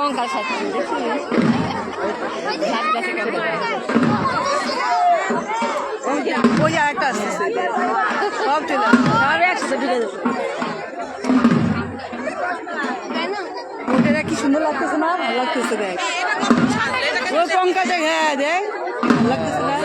কঙ্কাল সাথে ওই আরেকটা আসতেছে সব চলে সব একসাথে ঢুকে যাবে। ওটা কি সুন্দর লাগতেছে না? ভালো লাগতেছে দেখ ওই কঙ্কা দেখ। হ্যাঁ দেখ ভালো লাগতেছে না?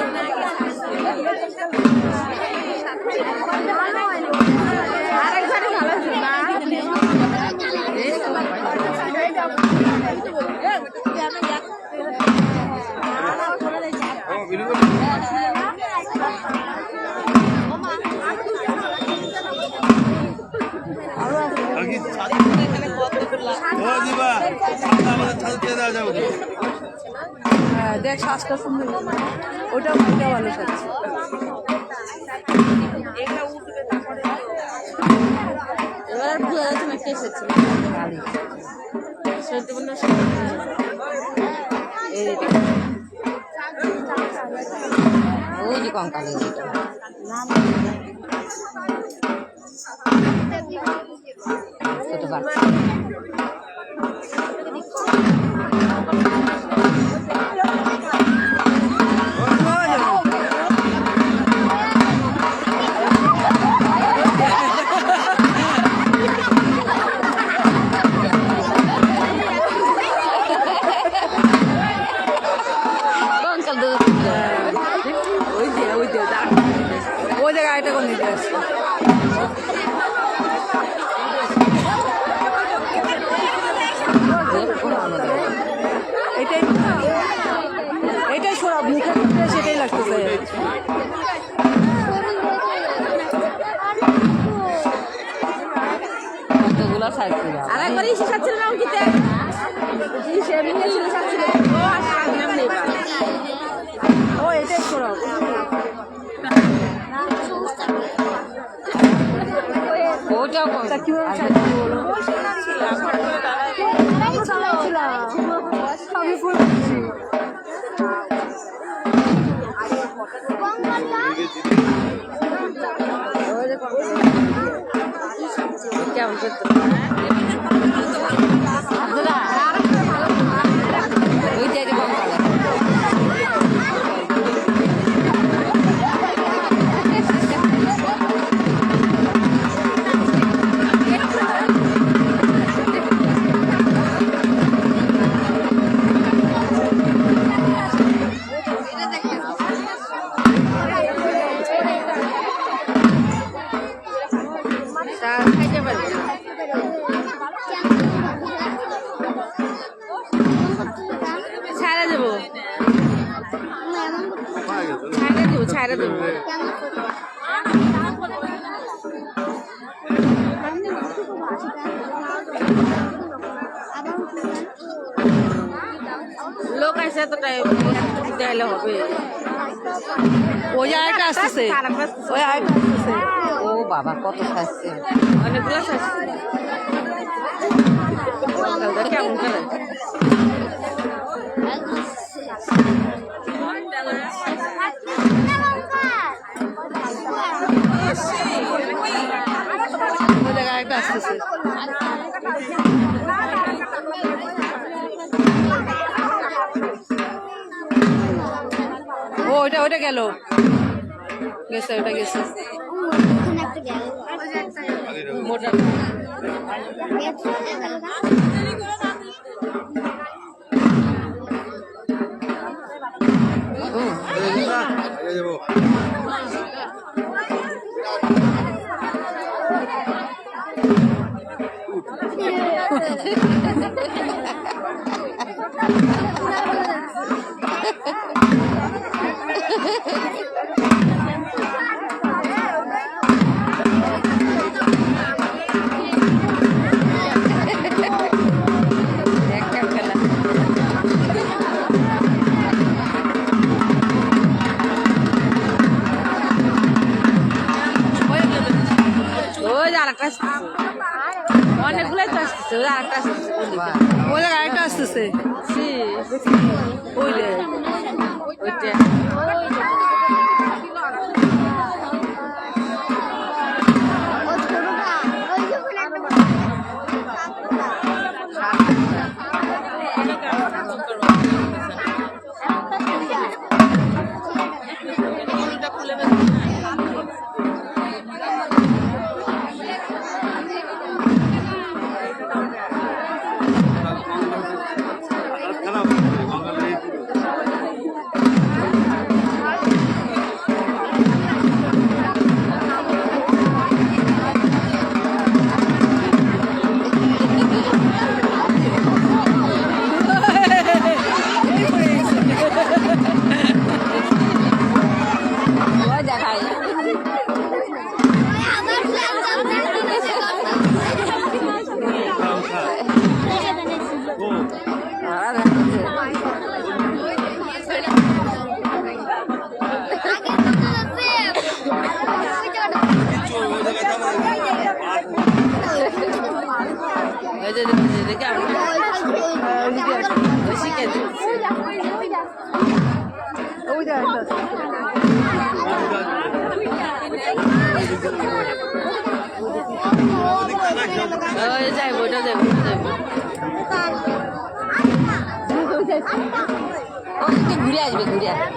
হ্যাঁ দেখ শ্বাসটা সুন্দর ওটাও ভালো সাজ। এবার বুঝা যাচ্ছে না কে এসেছে ওই যে কঙ্কাল ছোট বাচ্চা ওই জায়গায় আরেকটা কোন দিকে আসছে এটাই সরাব মুখে সেটাই লাগতেছে। কতগুলো সাইকেল আরেকবার ইসে খাচ্ছিল না উঠিতে ও এটাই সরাব ওটাও কিভাবে আমি কেমন করতে ওই জায়গায় কঙ্কাল ছাড়া দেবো ছাড়া দেবো লোক আসে তো চাইলে হবে ওই আরেকটা আসতেছে ওই আরেকটা আসতেছে ও বাবা কত খাচ্ছে অনেকগুলো খাচ্ছে কেমন করে ওই জায়গায় আরেকটা আসতেছে ও ওটা গেল গেছে ওটা গেছে মোটা অনেকগুলোই তো আসতেছে ওরা আরেকটা আসতেছে ওই জায়গায় আরেকটা আসতেছে ওই ওইটা ওই যে দেখে আমরা ওই শিখে দিচ্ছি ওই যে আরেকটা আছে। ওই যাইব ওইটা যাইব ঘুরে আসবে ঘুরে আসবে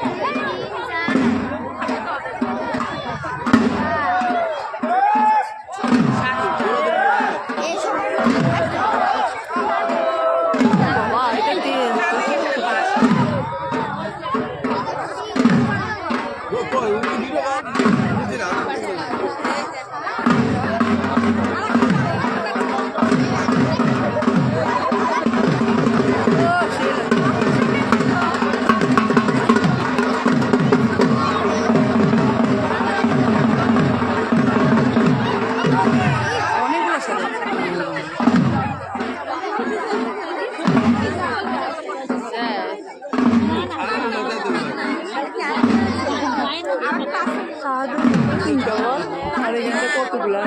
আর এখানটা কতগুলা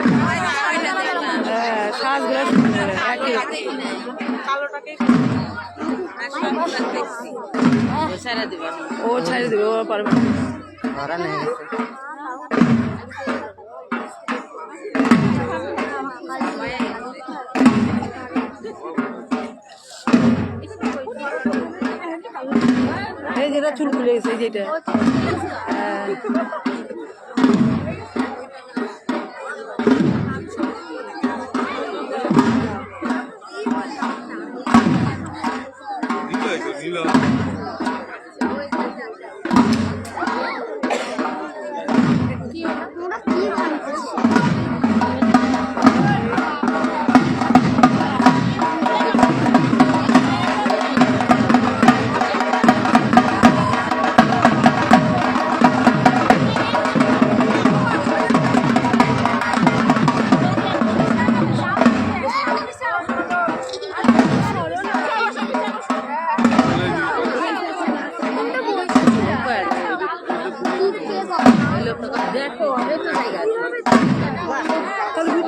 হ্যাঁ সাজগুলা সুন্দর একই ছেড়ে দিবে ও ছাড়ি দেবে ও পারবে ধরা নিয়ে গেছে এই যেটা চুল খুলে গেছে এই যেটা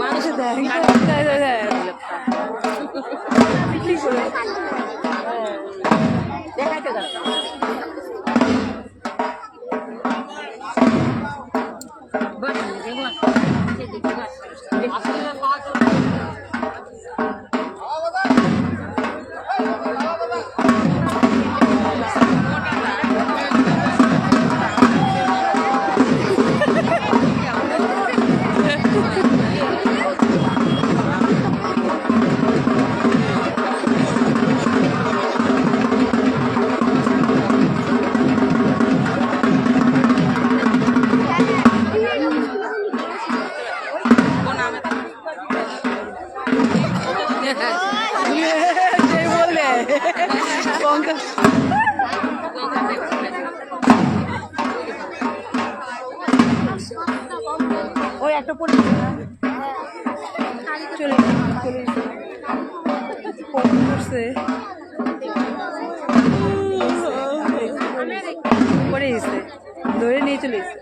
মানুষে দেয় দেখাইতে গেল বললে ওই একটা পড়ে চলে চলে পড়ছে পড়ে গেছে ধরে নিয়ে চলে গেছে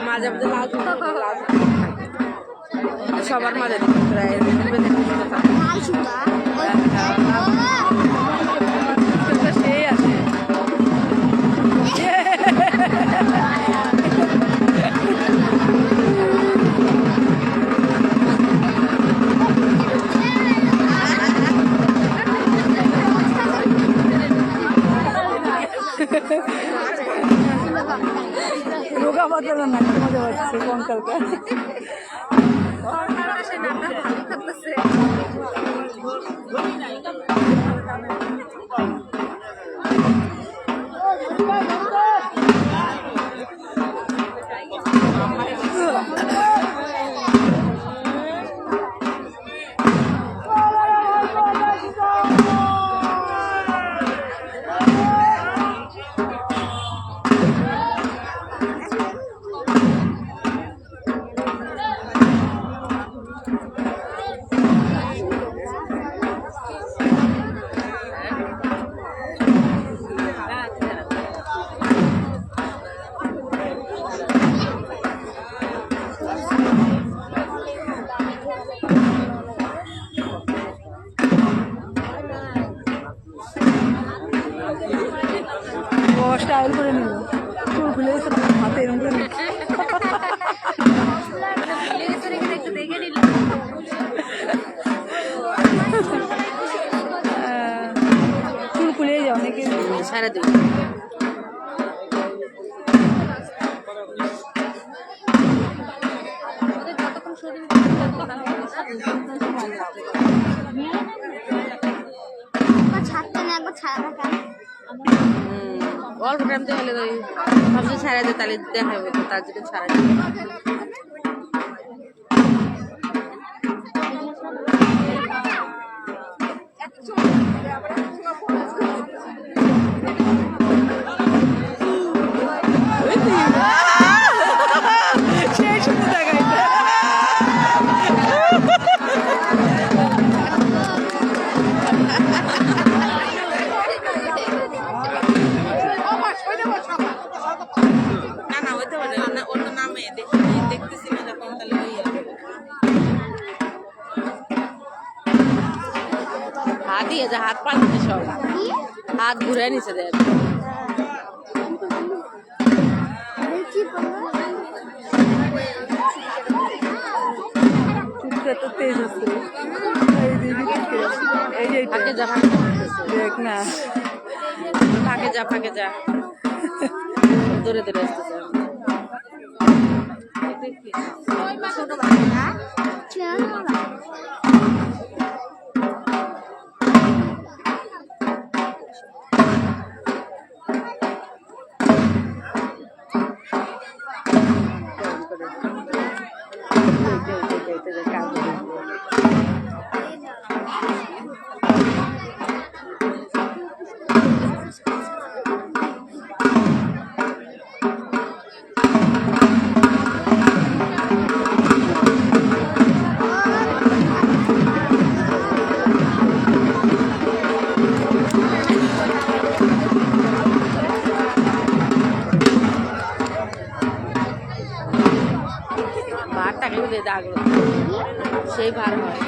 মাঝে মাঝে লাল সবার মাঝে সেই আছে রোগা পাতলা না মজা হচ্ছে কঙ্কালকা ছাড়ে দিই। অল্প টাইম দিয়ে হলে ভাবছি ছাড়া দেয়, তাহলে দেখা হবে, তার জন্য ছাড়া দেয়। হাত দিয়ে যে হাত পাল্টে সব হাত ঘুরে নিচে দেয়। তো তেজ আছে ফাঁকে যা দেখ না, ফাঁকে যা ফাঁকে যা দূরে দূরে আসতেছে। ভাতটাকে দিয়ে দাগ সেই ভার হয়।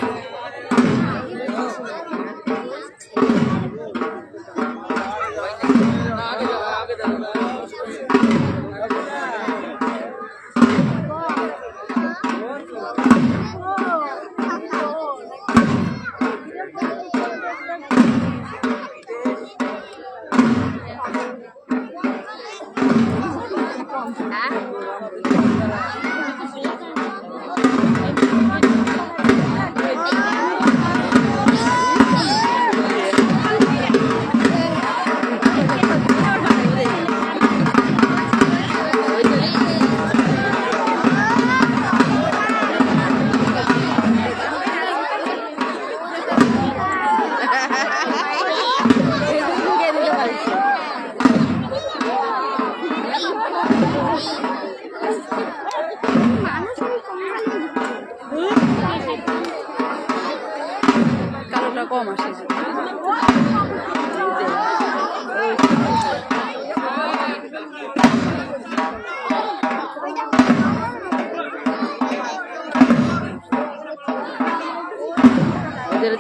কালোটা কম আসে।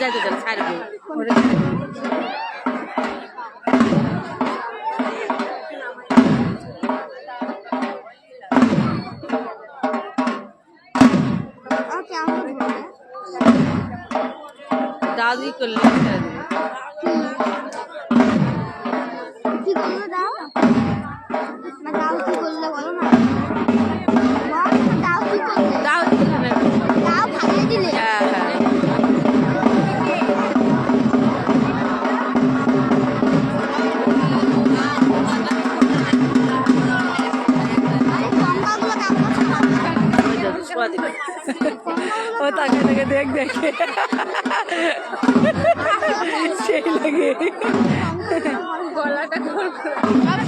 যাইতে যাবে ছাড়বে দাদি করলে কি করলে দাও না দাও কি করলে বলো না দাও কি করলে দাও দাও ভাঙিয়ে দিলে হ্যাঁ হ্যাঁ ও তাকে তাকে দেখ দেখে সেই লাগে গলাটা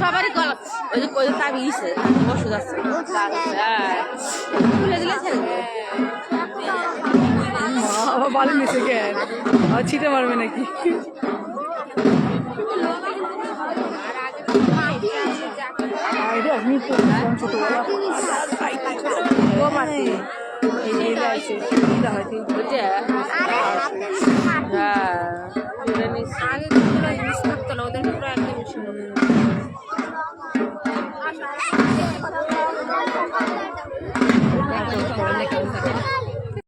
সবারই গলা ওই যে কই তাবিছে ওষুধ আছে খুলে দিলে ছেড়ে আবার বালি নিচে কেন আর ছিটে মারবে নাকি ছোটবেলা ও মাটি এই আছে হয়তো হ্যাঁ